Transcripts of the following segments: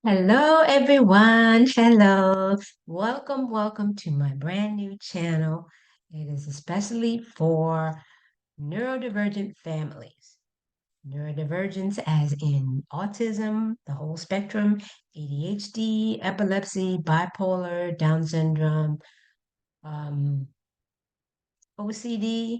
Hello, everyone. Hello. Welcome to my brand new channel. It is especially for neurodivergent families. Neurodivergence, as in autism, the whole spectrum, ADHD, epilepsy, bipolar, Down syndrome, um, OCD,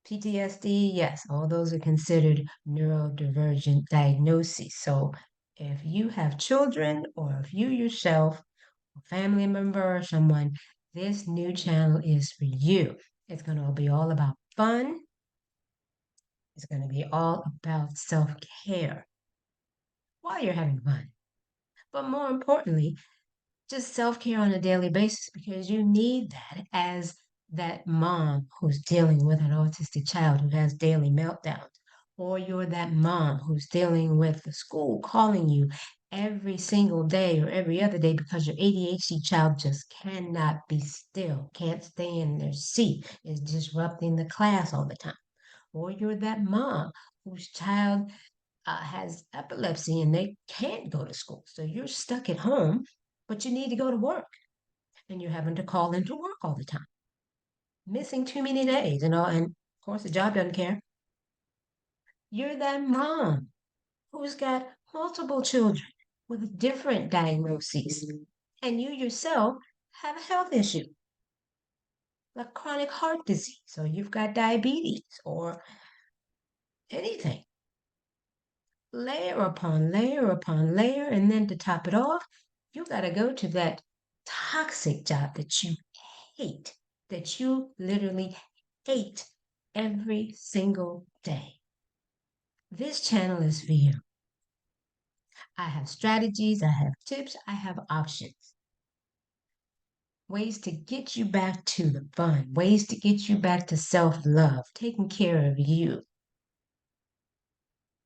PTSD. Yes, all those are considered neurodivergent diagnoses. So if you have children or if you yourself family member or someone, this new channel is for you. It's going to be all about fun. It's going to be all about self care while you're having fun. But more importantly, just self care on a daily basis because you need that as that mom who's dealing with an autistic child who has daily meltdowns, or you're that mom who's dealing with the school calling you every single day or every other day because your ADHD child just cannot be still, can't stay in their seat, is disrupting the class all the time. Or you're that mom whose child has epilepsy and they can't go to school. So you're stuck at home, but you need to go to work and you're having to call into work all the time, missing too many days and all. And of course, the job doesn't care. You're that mom who's got multiple children with different diagnoses, and you yourself have a health issue like chronic heart disease, or you've got diabetes, or anything. Layer upon layer upon layer. And then to top it off, you got to go to that toxic job that you hate, that you literally hate every single day. This channel is for you. I have strategies, I have tips, I have options. Ways to get you back to the fun, ways to get you back to self love, taking care of you.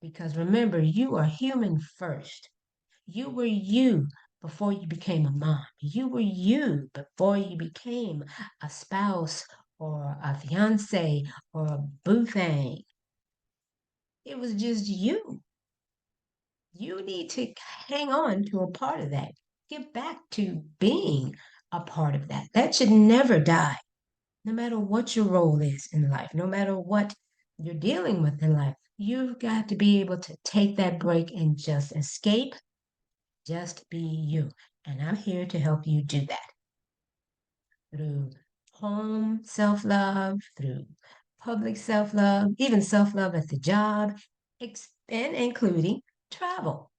Because remember, you are human first. You were you before you became a mom. You were you before you became a spouse or a fiance or a boo thing. It was just you. You need to hang on to a part of that. Get back to being a part of that. That should never die, no matter what your role is in life, no matter what you're dealing with in life. You've got to be able to take that break and just escape. Just be you. And I'm here to help you do that through home self love, through public self love, even self love at the job, and including travel.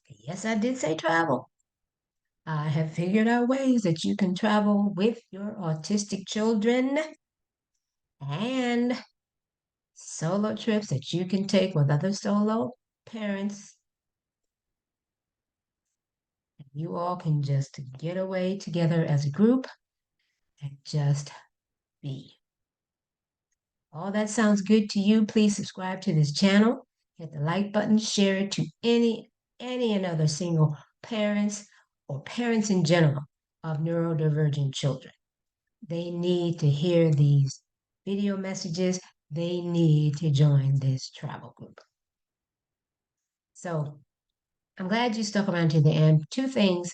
Yes, I did say travel. I have figured out ways that you can travel with your autistic children and solo trips that you can take with other solo parents. You all can just get away together as a group and just be. All that sounds good to you, please subscribe to this channel. Hit the like button, share it to any and other single parents or parents in general of neurodivergent children. They need to hear these video messages. They need to join this travel group. So I'm glad you stuck around to the end. Two things.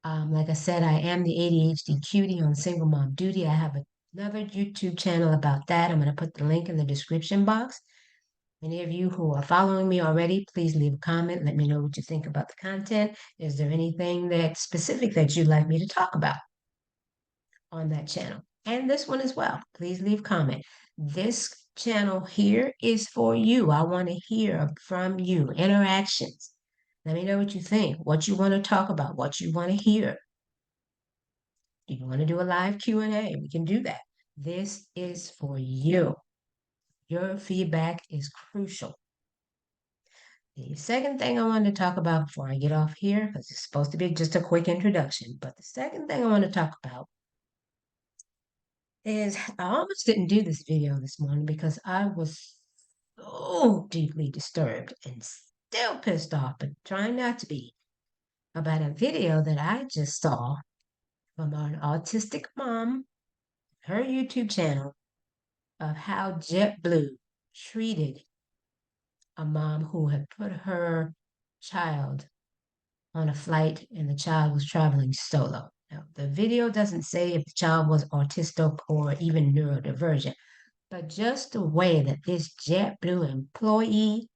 Like I said, I am the ADHD Cutie on Single Mom Duty. I have another YouTube channel about that. I'm going to put the link in the description box. Any of you who are following me already, please leave a comment. Let me know what you think about the content. Is there anything that specific that you'd like me to talk about on that channel? And this one as well. Please leave comment. This channel here is for you. I want to hear from you. Interactions. Let me know what you think, what you want to talk about, what you want to hear. If you want to do a live Q&A, we can do that. This is for you. Your feedback is crucial. The second thing I want to talk about before I get off here, because it's supposed to be just a quick introduction, but the second thing I want to talk about is I almost didn't do this video this morning because I was so deeply disturbed and still pissed off, but trying not to be, about a video that I just saw from an autistic mom, her YouTube channel, of how JetBlue treated a mom who had put her child on a flight and the child was traveling solo. Now, the video doesn't say if the child was autistic or even neurodivergent, but just the way that this JetBlue employee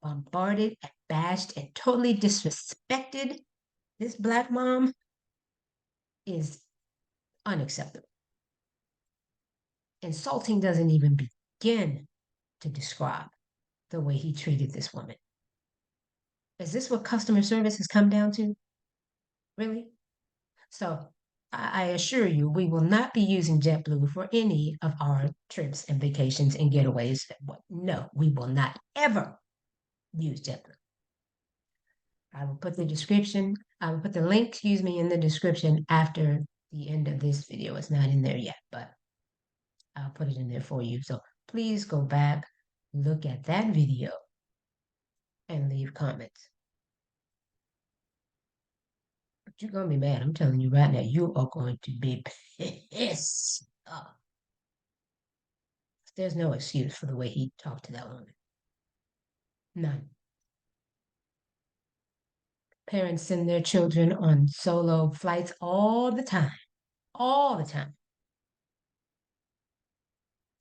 bombarded and bashed and totally disrespected this Black mom is unacceptable. Insulting doesn't even begin to describe the way he treated this woman. Is this what customer service has come down to? Really? So I assure you, we will not be using JetBlue for any of our trips and vacations and getaways. No, we will not ever use JetBlue. I will put the link, in the description after the end of this video. It's not in there yet, but I'll put it in there for you. So please go back, look at that video, and leave comments. But you're going to be mad. I'm telling you right now, you are going to be pissed off. There's no excuse for the way he talked to that woman. None. Parents send their children on solo flights all the time. All the time.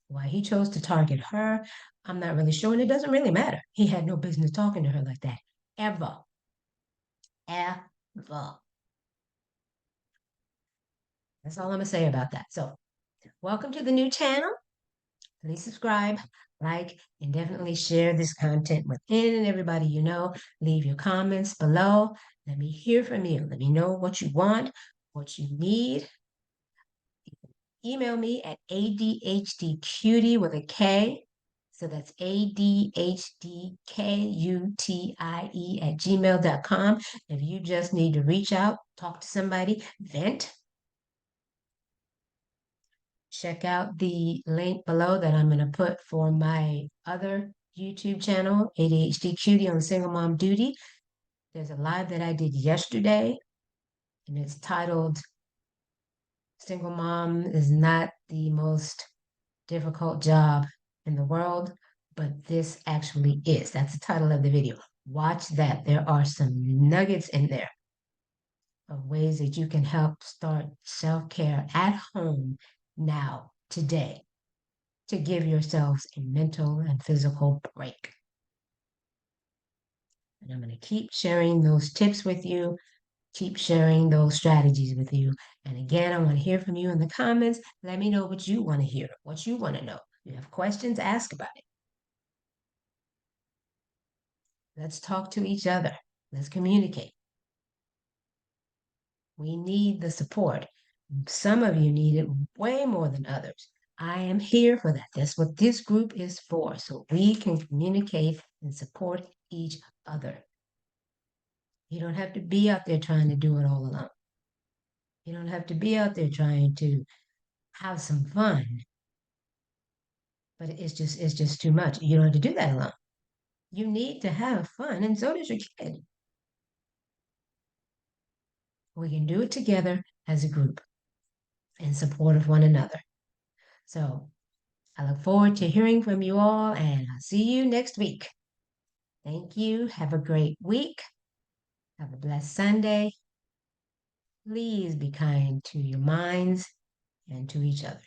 Why he chose to target her, I'm not really sure, and it doesn't really matter. He had no business talking to her like that. Ever. Ever. That's all I'm going to say about that. So, welcome to the new channel. Please subscribe, like, and definitely share this content with everybody you know. Leave your comments below. Let me hear from you. Let me know what you want, what you need. Email me at ADHDkutie with a K. So that's ADHDkutie at gmail.com. If you just need to reach out, talk to somebody, vent, check out the link below that I'm going to put for my other YouTube channel, ADHD Cutie on Single Mom Duty. There's a live that I did yesterday, and it's titled Single Mom is Not the Most Difficult Job in the World, but this actually is. That's the title of the video. Watch that. There are some nuggets in there of ways that you can help start self-care at home now, today, to give yourselves a mental and physical break. And I'm going to keep sharing those tips with you, keep sharing those strategies with you. And again, I want to hear from you in the comments. Let me know what you want to hear, what you want to know. If you have questions, ask about it. Let's talk to each other. Let's communicate. We need the support. Some of you need it way more than others. I am here for that. That's what this group is for, so we can communicate and support each other. You don't have to be out there trying to do it all alone. You don't have to be out there trying to have some fun. But it's just too much. You don't have to do that alone. You need to have fun, and so does your kid. We can do it together as a group in support of one another. So I look forward to hearing from you all, and I'll see you next week. Thank you. Have a great week. Have a blessed Sunday. Please be kind to your minds and to each other.